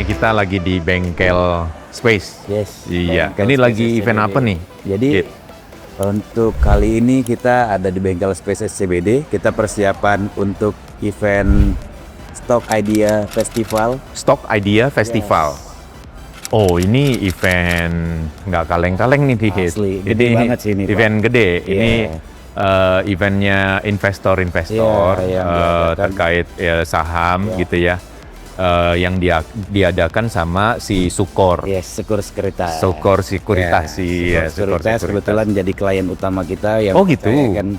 kita lagi di bengkel Space. Yes. Iya. Bengkel Ini Space lagi event SCBD. apa nih? Jadi Dit? untuk kali ini kita ada di bengkel Space SCBD. Kita persiapan untuk event Stock Idea Festival. Stock Idea Festival. Oh, ini event nggak kaleng-kaleng nih, Dit. Asli, gede banget sih ini, Pak. Event gede. Iya. Ini eventnya investor-investor Iya, yang diadakan. terkait saham Iya. gitu ya. Yang diadakan sama si Sukor. Yes, Sekuritas. Sukor Sekuritas Ya, Sekuritas kebetulan jadi klien utama kita yang Oh, gitu. kan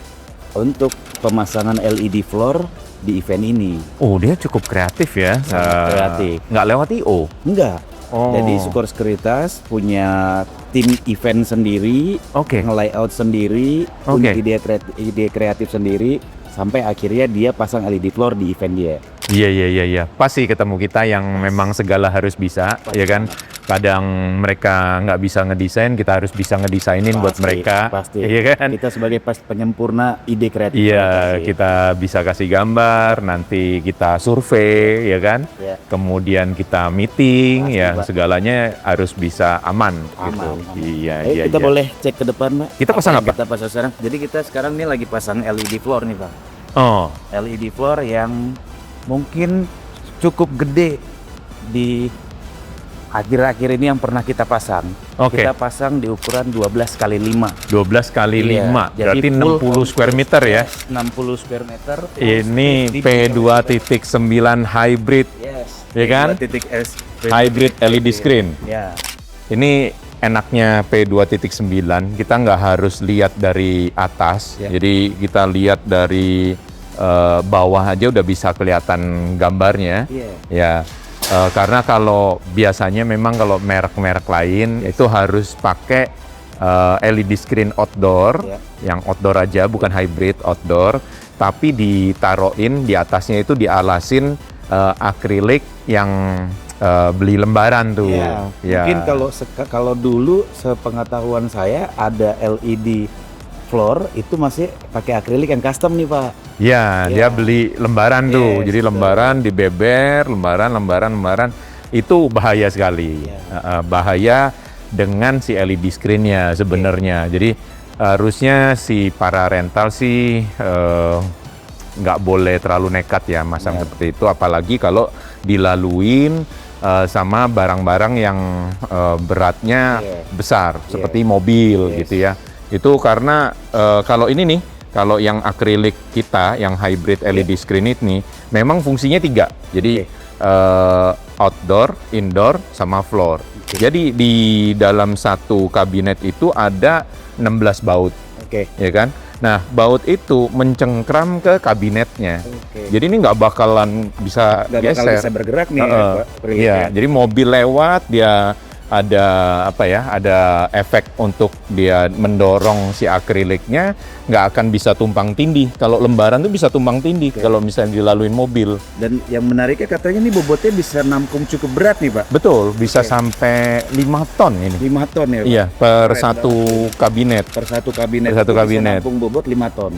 untuk pemasangan LED floor di event ini. Oh, dia cukup kreatif ya. Sangat kreatif. Nggak lewat IO. Enggak. Oh. Jadi Sekuritas punya tim event sendiri, Oke. nge-layout sendiri, punya ide kreatif sendiri, sampai akhirnya dia pasang LED floor di event dia. Iya. Pasti ketemu kita yang memang segala harus bisa, ya kan? Kadang mereka nggak bisa ngedesain, kita harus bisa ngedesainin buat mereka. Pasti. Iya kan? Kita sebagai penyempurna ide kreatif. Iya, mereka sih. kita bisa kasih gambar, nanti kita survei, ya kan? Iya. Kemudian kita meeting, Pasti, ya Pak. segalanya harus bisa aman, gitu. Aman. Iya. Kita boleh cek ke depan, Pak. Kita pasang yang apa? Kita pasang sekarang. Jadi kita sekarang ini lagi pasang LED floor nih, Pak. Oh, LED floor yang mungkin cukup gede di akhir-akhir ini yang pernah kita pasang. Oke. Kita pasang di ukuran 12 kali 5. 12 kali 5, Iya, berarti jadi full 60 square meter ya. 60 square meter. Ini P2.9 hybrid, Yes. ya kan? P2.S. Hybrid LED screen. Ya. Ini enaknya P2.9, kita nggak harus lihat dari atas, Ya. jadi kita lihat dari bawah aja udah bisa kelihatan gambarnya. Iya. Ya, karena kalau biasanya memang kalau merek-merek lain itu harus pakai LED screen outdoor, Ya. yang outdoor aja, bukan hybrid outdoor, tapi ditaruhin di atasnya itu dialasin akrilik yang beli lembaran tuh. Iya. Ya. Mungkin kalau dulu sepengetahuan saya ada LED floor itu masih pakai akrilik yang custom nih, Pak. Ya, dia beli lembaran tuh. Yes, Jadi betul. lembaran dibeber, lembaran. Itu bahaya sekali. Bahaya dengan si LED screen-nya sebenarnya. Jadi harusnya si para rental sih nggak boleh terlalu nekat ya masang seperti itu. Apalagi kalau dilaluin sama barang-barang yang beratnya besar, seperti mobil gitu ya. Itu karena kalau ini nih, kalau yang akrilik kita, yang hybrid LED screen ini, memang fungsinya 3. Jadi outdoor, indoor, sama floor. Jadi di dalam satu kabinet itu ada 16 baut, Oke. ya kan? Nah, baut itu mencengkram ke kabinetnya. Oke. Jadi ini nggak bakalan bisa Nggak bakal geser. bisa bergerak nih, Pak. Iya, jadi mobil lewat, dia ada ada efek untuk dia mendorong si akriliknya, nggak akan bisa tumpang tindih. Kalau lembaran tuh bisa tumpang tindih kalau misalnya dilaluin mobil. Dan yang menariknya katanya nih bobotnya bisa nampung cukup berat nih, Pak. Betul, bisa sampai 5 ton ini. 5 ton ya, Pak. Iya, per Keren satu kabinet. Per satu kabinet. Per satu itu kabinet. Bisa nampung bobot 5 ton.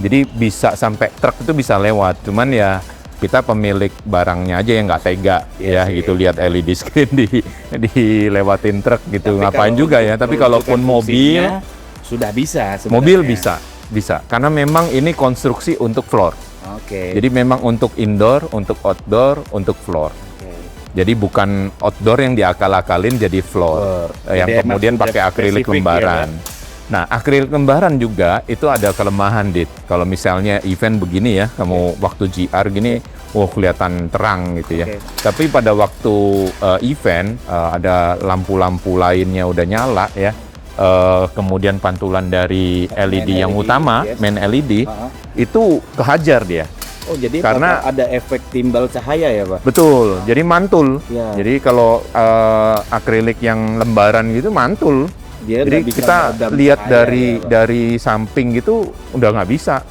Jadi bisa sampai truk itu bisa lewat. Cuman ya kita pemilik barangnya aja yang nggak tega ya gitu lihat LED screen dilewatin truk gitu. Tapi Ngapain kalau juga ya. untuk Tapi kalaupun menunjukkan mobil, fungsinya, sudah bisa sebenarnya. mobil bisa. Karena memang ini konstruksi untuk floor. Oke. Jadi memang untuk indoor, untuk outdoor, untuk floor. Oke. Jadi bukan outdoor yang diakal-akalin jadi floor, yang Jadi kemudian emang pakai sudah akrilik spesifik lembaran. ya, Nah, akrilik lembaran juga itu ada kelemahan, Dit. Kalau misalnya event begini ya, kamu waktu GR gini, kelihatan terang gitu ya. Oke. Tapi pada waktu event ada lampu-lampu lainnya udah nyala ya. Kemudian pantulan dari LED yang LED, utama, yes. main LED, Ah. itu kehajar dia. Oh, jadi Karena- bakal ada efek timbal cahaya ya, Pak? Betul, jadi mantul. Ya. Jadi kalau akrilik yang lembaran gitu mantul. Dia Jadi nggak bisa kita meredam lihat cahaya ya, Pak? dari samping gitu udah nggak bisa.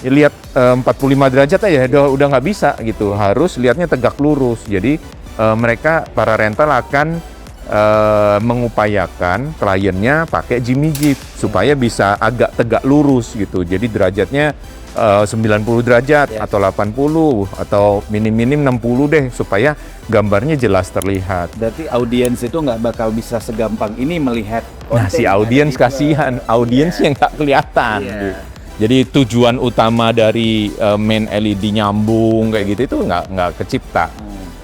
Ya, lihat 45 derajat aja udah nggak bisa gitu. Harus lihatnya tegak lurus. Jadi mereka para rental akan mengupayakan kliennya pakai Jimmy Jeep supaya bisa agak tegak lurus gitu. Jadi derajatnya 90 derajat atau 80 atau minim-minim 60 deh supaya gambarnya jelas terlihat. Berarti audiens itu nggak bakal bisa segampang ini melihat Nah, si yang ada audiens di kasihan, audiens yang nggak kelihatan. Iya. Jadi tujuan utama dari main LED nyambung kayak gitu itu nggak kecipta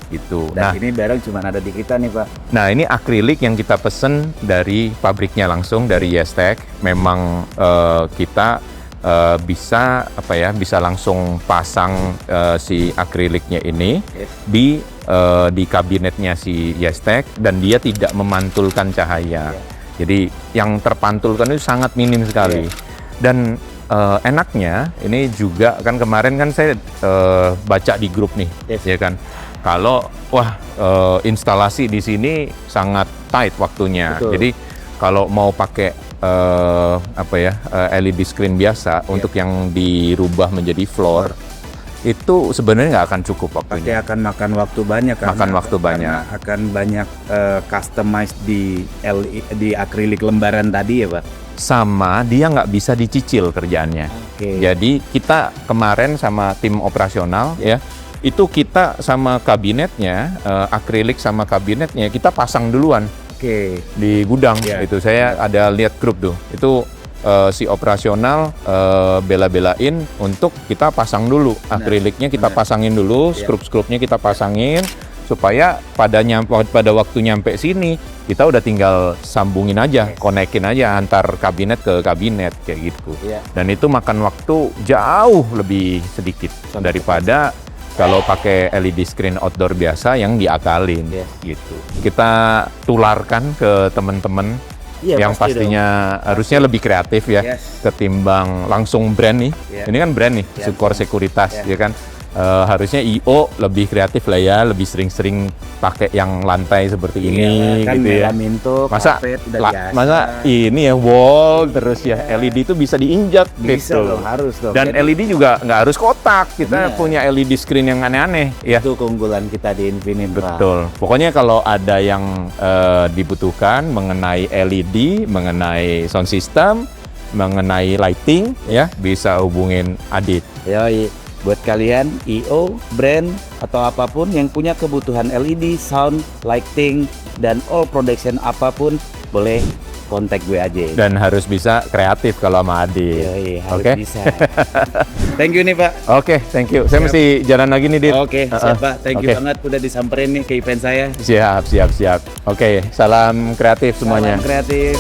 gitu. Dan Nah, ini barang cuma ada di kita nih Pak. nah ini akrilik yang kita pesen dari pabriknya langsung dari Yestek. Memang kita bisa bisa langsung pasang si akriliknya ini di kabinetnya si Yestek dan dia tidak memantulkan cahaya. Jadi yang terpantulkan itu sangat minim sekali. Dan enaknya ini juga kan kemarin kan saya baca di grup nih, ya kan. Kalau instalasi di sini sangat tight waktunya. Betul. Jadi kalau mau pakai LED screen biasa untuk yang dirubah menjadi floor itu sebenarnya nggak akan cukup Pasti waktunya. akan makan waktu banyak kan? Makan waktu banyak. Karena akan banyak customize di akrilik lembaran tadi ya Pak. Sama dia nggak bisa dicicil kerjaannya. Oke. Jadi kita kemarin sama tim operasional ya itu kita sama kabinetnya akrilik sama kabinetnya kita pasang duluan Oke. di gudang. Ya. Itu saya ada lihat grup tuh. Itu si operasional bela-belain untuk kita pasang dulu akriliknya kita pasangin dulu, skrup-skrupnya kita pasangin supaya pada waktu nyampe sini kita udah tinggal sambungin aja, konekin aja antar kabinet ke kabinet kayak gitu. Iya. Dan itu makan waktu jauh lebih sedikit daripada kalau pakai LED screen outdoor biasa yang diakalin gitu. Kita tularkan ke teman-teman Iya, yang pasti pastinya harusnya lebih kreatif ya ketimbang langsung brand nih. Ini kan brand nih, Sukor Sekuritas ya kan. Harusnya IO lebih kreatif lah ya, lebih sering-sering pakai yang lantai seperti ini kan gitu ya. Melaminto, Masa karpet, udah biasa. masa ini ya wall terus ya LED itu bisa diinjak Bisa gitu. dong, harus dong. Dan Jadi, LED juga nggak harus kotak, kita Iya. punya LED screen yang aneh-aneh ya. itu keunggulan kita di Infinite Pak. Betul. Pokoknya kalau ada yang dibutuhkan mengenai LED, mengenai sound system, mengenai lighting ya bisa hubungin Adit. Yoi. Buat kalian IO, brand atau apapun yang punya kebutuhan LED, sound, lighting dan all production apapun boleh kontak gue aja. Dan harus bisa kreatif kalau sama Adit. Yoi, harus Oke. bisa. Thank you nih Pak. Oke, thank you. Saya mesti jalan lagi nih, Dit. Oke, siap Pak. Thank you Oke. banget udah disamperin nih ke event saya. Siap. Oke, salam kreatif semuanya. Salam kreatif.